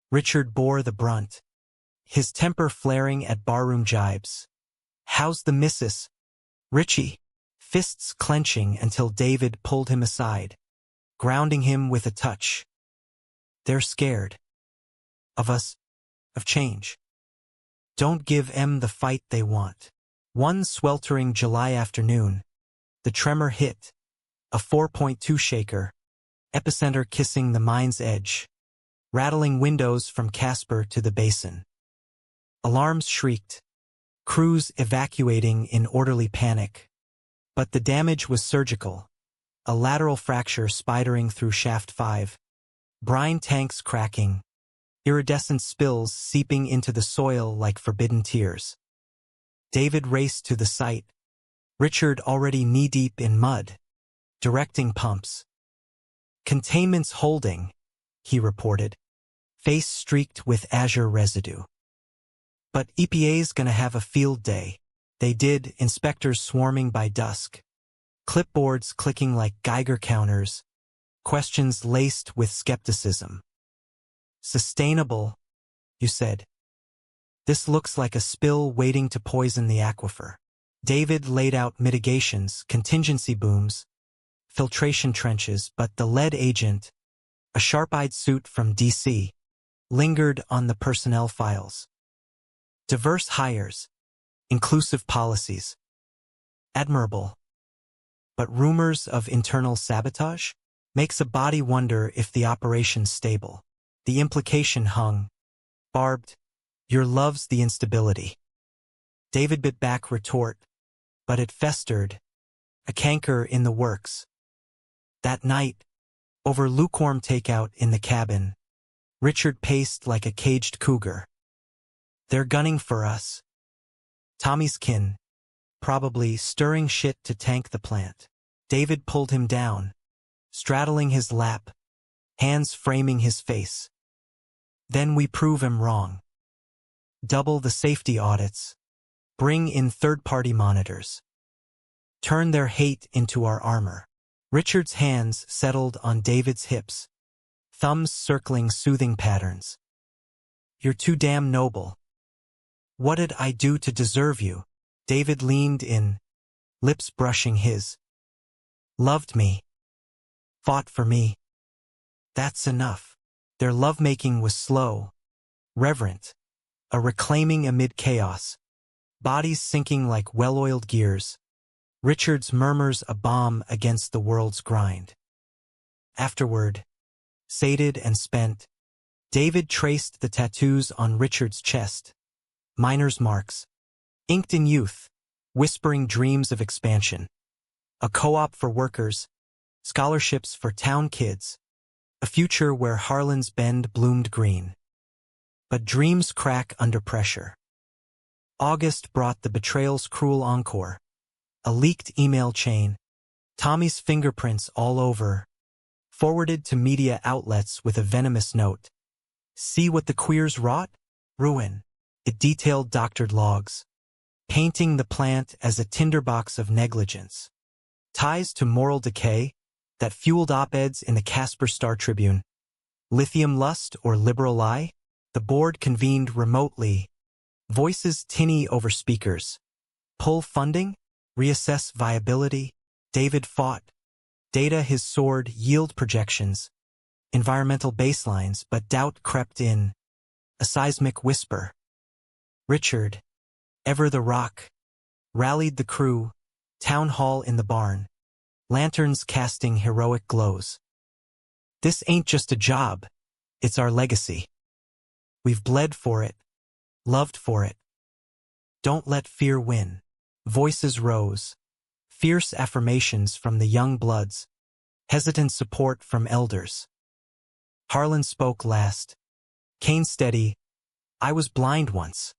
Richard bore the brunt, his temper flaring at barroom jibes. How's the missus, Richie? Fists clenching until David pulled him aside, grounding him with a touch. They're scared. Of us, of change. Don't give 'em the fight they want. One sweltering July afternoon, the tremor hit, a 4.2 shaker, epicenter kissing the mind's edge, rattling windows from Casper to the basin. Alarms shrieked, crews evacuating in orderly panic. But the damage was surgical, a lateral fracture spidering through shaft 5, brine tanks cracking, iridescent spills seeping into the soil like forbidden tears. David raced to the site, Richard already knee-deep in mud, directing pumps. Containment's holding, he reported, face streaked with azure residue. But EPA's gonna have a field day. They did, inspectors swarming by dusk. Clipboards clicking like Geiger counters, questions laced with skepticism. Sustainable, you said. This looks like a spill waiting to poison the aquifer. David laid out mitigations, contingency booms, filtration trenches, but the lead agent, a sharp-eyed suit from D.C., lingered on the personnel files. Diverse hires, inclusive policies. Admirable. But rumors of internal sabotage? Makes a body wonder if the operation's stable. The implication hung, barbed, your love's the instability. David bit back retort, but it festered, a canker in the works. That night, over lukewarm takeout in the cabin, Richard paced like a caged cougar. They're gunning for us. Tommy's kin, probably stirring shit to tank the plant. David pulled him down, straddling his lap, hands framing his face. Then we prove him wrong. Double the safety audits. Bring in third-party monitors. Turn their hate into our armor. Richard's hands settled on David's hips, thumbs circling soothing patterns. You're too damn noble. What did I do to deserve you? David leaned in, lips brushing his. Loved me. Fought for me. That's enough. Their lovemaking was slow, reverent, a reclaiming amid chaos, bodies sinking like well-oiled gears. Richard's murmurs a balm against the world's grind. Afterward, sated and spent, David traced the tattoos on Richard's chest, miner's marks, inked in youth, whispering dreams of expansion. A co-op for workers, scholarships for town kids, a future where Harlan's Bend bloomed green. But dreams crack under pressure. August brought the betrayal's cruel encore. A leaked email chain, Tommy's fingerprints all over, forwarded to media outlets with a venomous note. See what the queers wrought? Ruin. It detailed doctored logs, painting the plant as a tinderbox of negligence. Ties to moral decay that fueled op-eds in the Casper Star-Tribune. Lithium lust or liberal lie? The board convened remotely, voices tinny over speakers. Pull funding? Reassess viability? David fought. Data his sword, yield projections, environmental baselines, but doubt crept in, a seismic whisper. Richard, ever the rock, rallied the crew, town hall in the barn, lanterns casting heroic glows. This ain't just a job, it's our legacy. We've bled for it, loved for it. Don't let fear win. Voices rose, fierce affirmations from the young bloods, hesitant support from elders. Harlan spoke last. Cane steady, I was blind once.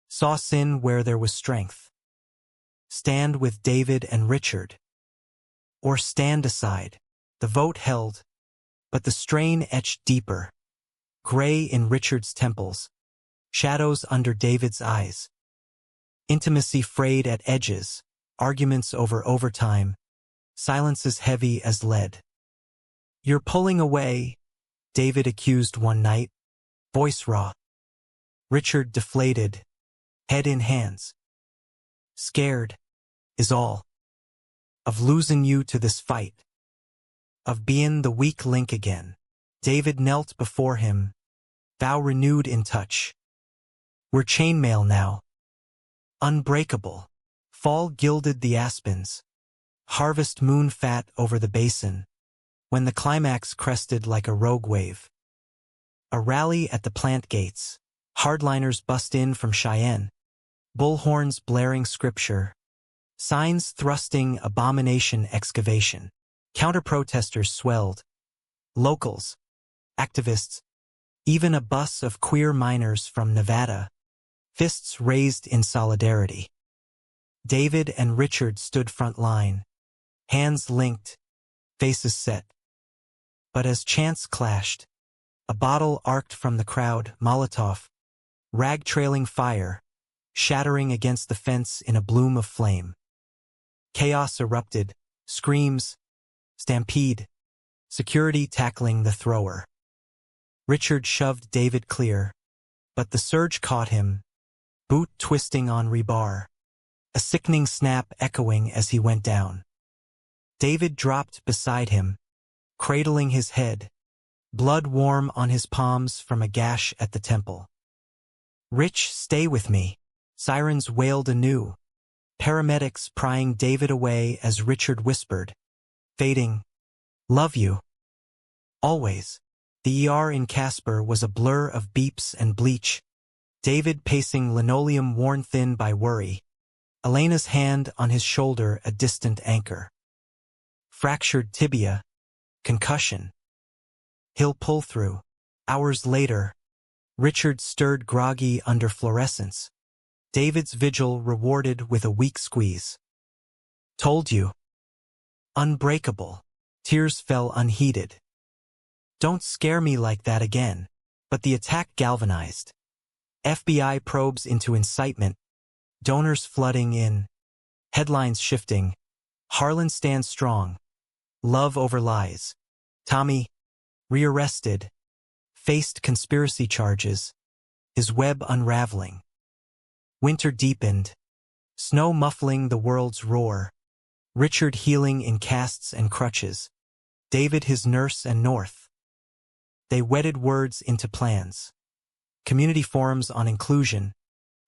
Saw sin where there was strength. Stand with David and Richard. Or stand aside. The vote held, but the strain etched deeper. Gray in Richard's temples, shadows under David's eyes. Intimacy frayed at edges, arguments over overtime, silences heavy as lead. You're pulling away, David accused one night, voice raw. Richard deflated, head in hands. Scared, is all. Of losing you to this fight. Of being the weak link again. David knelt before him, vow renewed in touch. We're chainmail now. Unbreakable. Fall gilded the aspens. Harvest moon fat over the basin. When the climax crested like a rogue wave. A rally at the plant gates. Hardliners bust in from Cheyenne. Bullhorns blaring scripture. Signs thrusting abomination excavation. Counter-protesters swelled. Locals. Activists. Even a bus of queer miners from Nevada. Fists raised in solidarity. David and Richard stood front line. Hands linked. Faces set. But as chants clashed, a bottle arced from the crowd, Molotov, rag-trailing fire, shattering against the fence in a bloom of flame. Chaos erupted, screams, stampede, security tackling the thrower. Richard shoved David clear, but the surge caught him, boot twisting on rebar, a sickening snap echoing as he went down. David dropped beside him, cradling his head, blood warm on his palms from a gash at the temple. "Rich, stay with me." Sirens wailed anew, paramedics prying David away as Richard whispered, fading, "Love you. Always." The ER in Casper was a blur of beeps and bleach, David pacing linoleum worn thin by worry, Elena's hand on his shoulder a distant anchor. Fractured tibia, concussion. He'll pull through. Hours later, Richard stirred groggy under fluorescence, David's vigil rewarded with a weak squeeze. "Told you." Unbreakable. Tears fell unheeded. "Don't scare me like that again." But the attack galvanized. FBI probes into incitement, donors flooding in, headlines shifting. Harlan stands strong. Love over lies. Tommy, rearrested, faced conspiracy charges, his web unraveling. Winter deepened, snow muffling the world's roar. Richard healing in casts and crutches. David his nurse and north. They wedded words into plans. Community forums on inclusion,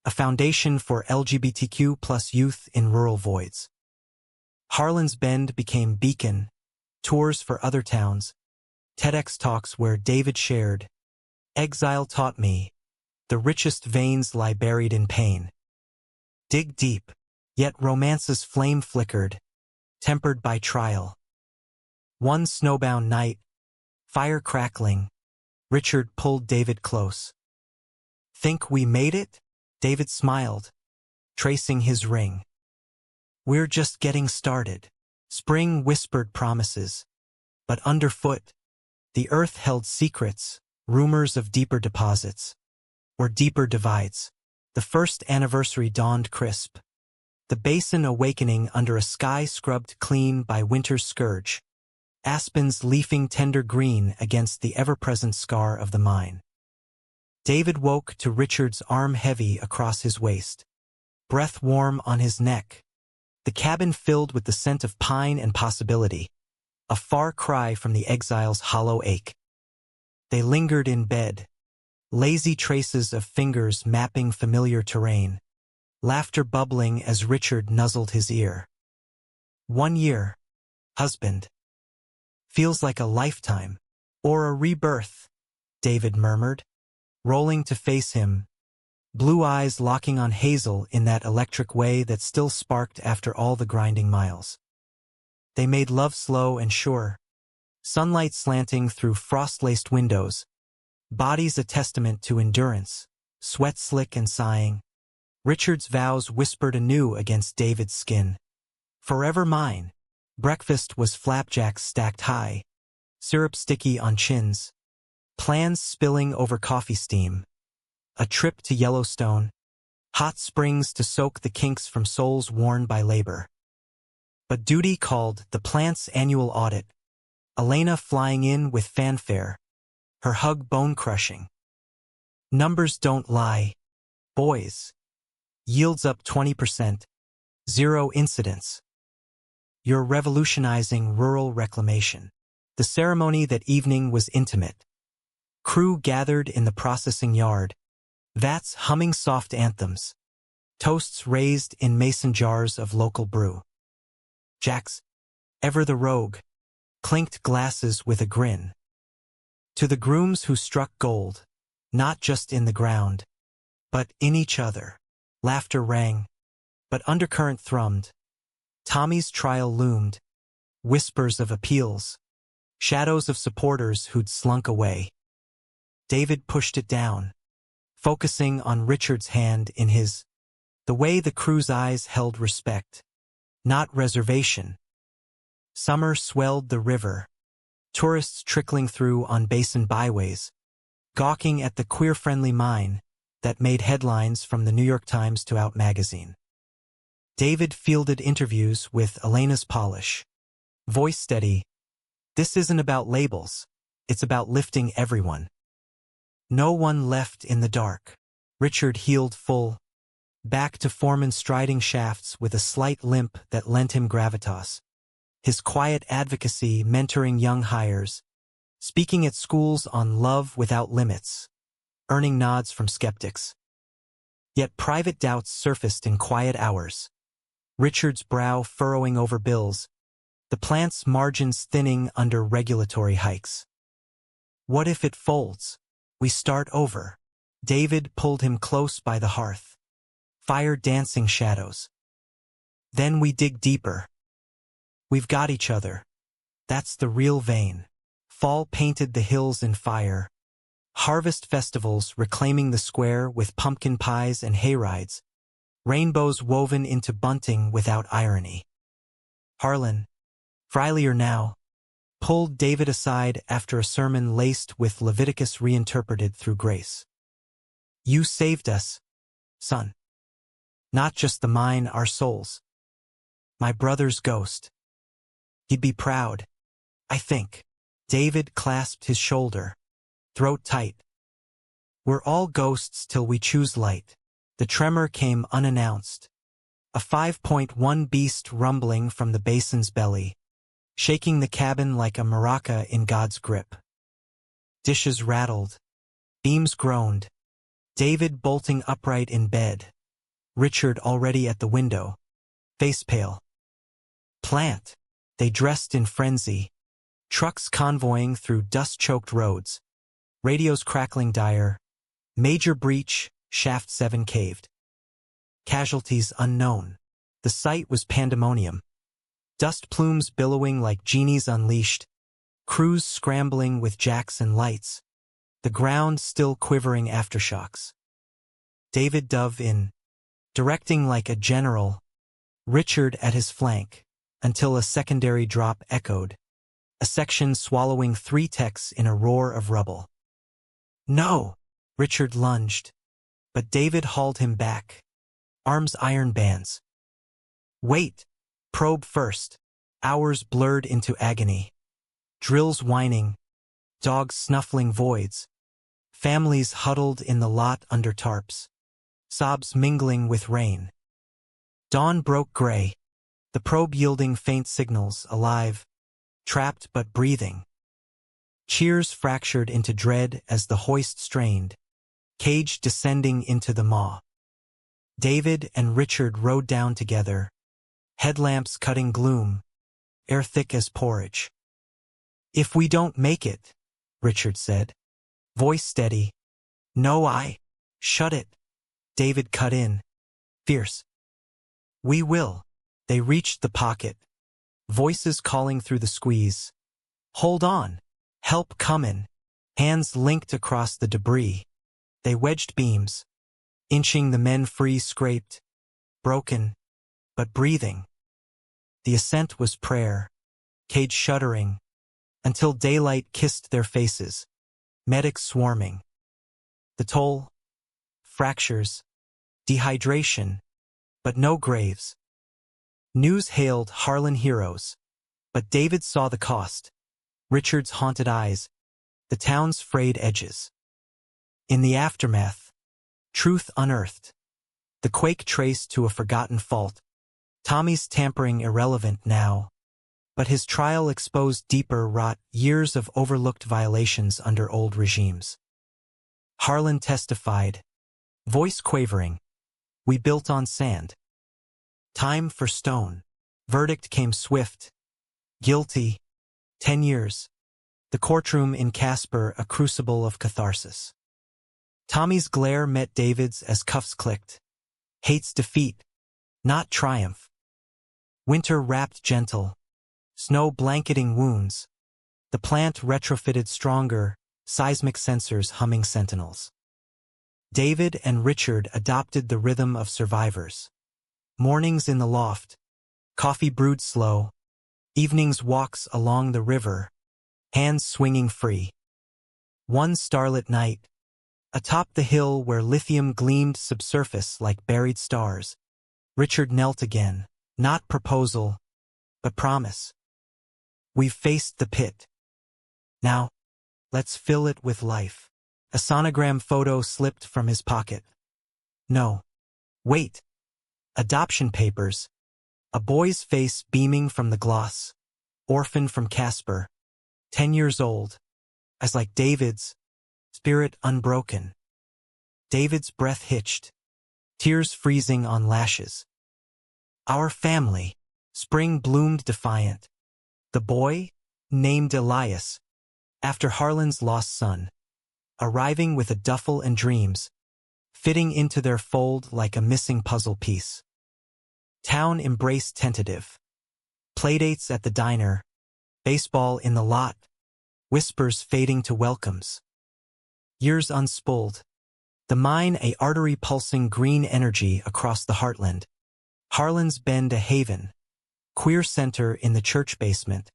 a foundation for LGBTQ plus youth in rural voids. Harlan's Bend became beacon, tours for other towns, TEDx talks where David shared, "Exile taught me, the richest veins lie buried in pain." Dig deep, yet romance's flame flickered, tempered by trial. One snowbound night, fire crackling, Richard pulled David close. "Think we made it?" David smiled, tracing his ring. "We're just getting started." Spring whispered promises, but underfoot, the earth held secrets, rumors of deeper deposits, or deeper divides. The first anniversary dawned crisp, the basin awakening under a sky scrubbed clean by winter's scourge, aspens leafing tender green against the ever-present scar of the mine. David woke to Richard's arm heavy across his waist, breath warm on his neck, the cabin filled with the scent of pine and possibility, a far cry from the exile's hollow ache. They lingered in bed, lazy traces of fingers mapping familiar terrain, laughter bubbling as Richard nuzzled his ear. 1 year, husband. Feels like a lifetime, or a rebirth, David murmured, rolling to face him, blue eyes locking on Hazel in that electric way that still sparked after all the grinding miles. They made love slow and sure, sunlight slanting through frost-laced windows, bodies a testament to endurance, sweat slick and sighing. Richard's vows whispered anew against David's skin. Forever mine. Breakfast was flapjacks stacked high, syrup sticky on chins, plans spilling over coffee steam, a trip to Yellowstone, hot springs to soak the kinks from souls worn by labor. But duty called, the plant's annual audit, Elena flying in with fanfare, her hug bone-crushing. "Numbers don't lie, boys. Yields up 20%, 0 incidents. You're revolutionizing rural reclamation." The ceremony that evening was intimate. Crew gathered in the processing yard, vats humming soft anthems, toasts raised in mason jars of local brew. Jax, ever the rogue, clinked glasses with a grin. To the grooms who struck gold, not just in the ground, but in each other, laughter rang, but undercurrent thrummed. Tommy's trial loomed, whispers of appeals, shadows of supporters who'd slunk away. David pushed it down, focusing on Richard's hand in his, the way the crew's eyes held respect, not reservation. Summer swelled the river, tourists trickling through on basin byways, gawking at the queer-friendly mine that made headlines from the New York Times to Out magazine. David fielded interviews with Elena's polish, voice steady. This isn't about labels, it's about lifting everyone. No one left in the dark. Richard heeled full, back to Foreman striding shafts with a slight limp that lent him gravitas. His quiet advocacy mentoring young hires, speaking at schools on love without limits, earning nods from skeptics. Yet private doubts surfaced in quiet hours. Richard's brow furrowing over bills, the plant's margins thinning under regulatory hikes. What if it folds? We start over. David pulled him close by the hearth. Fire dancing shadows. Then we dig deeper. We've got each other. That's the real vein. Fall painted the hills in fire. Harvest festivals reclaiming the square with pumpkin pies and hayrides. Rainbows woven into bunting without irony. Harlan, Freilier now, pulled David aside after a sermon laced with Leviticus reinterpreted through grace. You saved us, son. Not just the mine, our souls. My brother's ghost. He'd be proud, I think. David clasped his shoulder, throat tight. We're all ghosts till we choose light. The tremor came unannounced. A 5.1 beast rumbling from the basin's belly, shaking the cabin like a maraca in God's grip. Dishes rattled. Beams groaned. David bolting upright in bed. Richard already at the window, face pale. Plant. They dressed in frenzy. Trucks convoying through dust-choked roads. Radios crackling dire. Major breach, shaft 7 caved. Casualties unknown. The site was pandemonium. Dust plumes billowing like genies unleashed. Crews scrambling with jacks and lights. The ground still quivering aftershocks. David dove in, directing like a general. Richard at his flank, until a secondary drop echoed. A section swallowing 3 techs in a roar of rubble. No! Richard lunged, but David hauled him back. Arms iron bands. Wait! Probe first. Hours blurred into agony. Drills whining. Dogs snuffling voids. Families huddled in the lot under tarps. Sobs mingling with rain. Dawn broke gray. The probe yielding faint signals, alive. Trapped but breathing. Cheers fractured into dread as the hoist strained. Cage descending into the maw. David and Richard rode down together. Headlamps cutting gloom. Air thick as porridge. If we don't make it, Richard said. Voice steady. No, shut it. David cut in. Fierce. We will. They reached the pocket. Voices calling through the squeeze. Hold on. Help comin'. Hands linked across the debris. They wedged beams. Inching the men free scraped. Broken. But breathing. The ascent was prayer. Cage shuddering. Until daylight kissed their faces. Medics swarming. The toll. Fractures. Dehydration. But no graves. News hailed Harlan heroes. But David saw the cost. Richard's haunted eyes. The town's frayed edges. In the aftermath. Truth unearthed. The quake traced to a forgotten fault. Tommy's tampering irrelevant now. But his trial exposed deeper rot, years of overlooked violations under old regimes. Harlan testified, voice quavering, "We built on sand. Time for stone." Verdict came swift. Guilty. 10 years. The courtroom in Casper, a crucible of catharsis. Tommy's glare met David's as cuffs clicked. Hate's defeat, not triumph. Winter wrapped gentle. Snow blanketing wounds. The plant retrofitted stronger, seismic sensors humming sentinels. David and Richard adopted the rhythm of survivors. Mornings in the loft. Coffee brewed slow. Evenings walks along the river. Hands swinging free. One starlit night. Atop the hill where lithium gleamed subsurface like buried stars, Richard knelt again, not proposal, but promise. "We've faced the pit. Now, let's fill it with life." A sonogram photo slipped from his pocket. No. Wait. Adoption papers. A boy's face beaming from the gloss. Orphan from Casper. 10 years old. As like David's. Spirit unbroken. David's breath hitched. Tears freezing on lashes. Our family. Spring bloomed defiant. The boy, named Elias, after Harlan's lost son, arriving with a duffel and dreams, fitting into their fold like a missing puzzle piece. Town embraced tentative. Playdates at the diner, baseball in the lot, whispers fading to welcomes. Years unspooled. The mine a artery pulsing green energy across the heartland. Harlan's Bend a haven. Queer center in the church basement.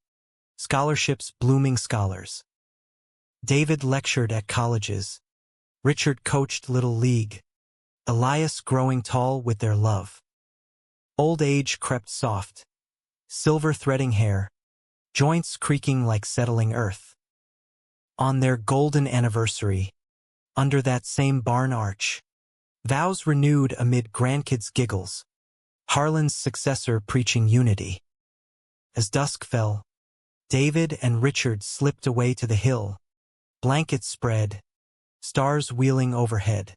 Scholarships blooming scholars. David lectured at colleges. Richard coached Little League. Elias growing tall with their love. Old age crept soft. Silver threading hair. Joints creaking like settling earth. On their golden anniversary, under that same barn arch, vows renewed amid grandkids' giggles. Harlan's successor preaching unity. As dusk fell, David and Richard slipped away to the hill. Blankets spread, stars wheeling overhead.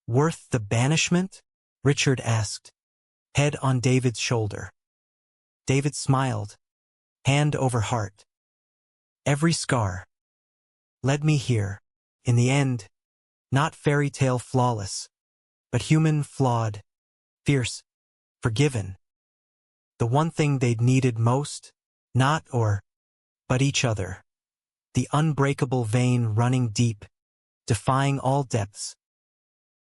"Worth the banishment?" Richard asked, head on David's shoulder. David smiled, hand over heart. "Every scar led me here. In the end, not fairy tale flawless, but human flawed, fierce, forgiven. The one thing they'd needed most, not or, but each other. The unbreakable vein running deep, defying all depths.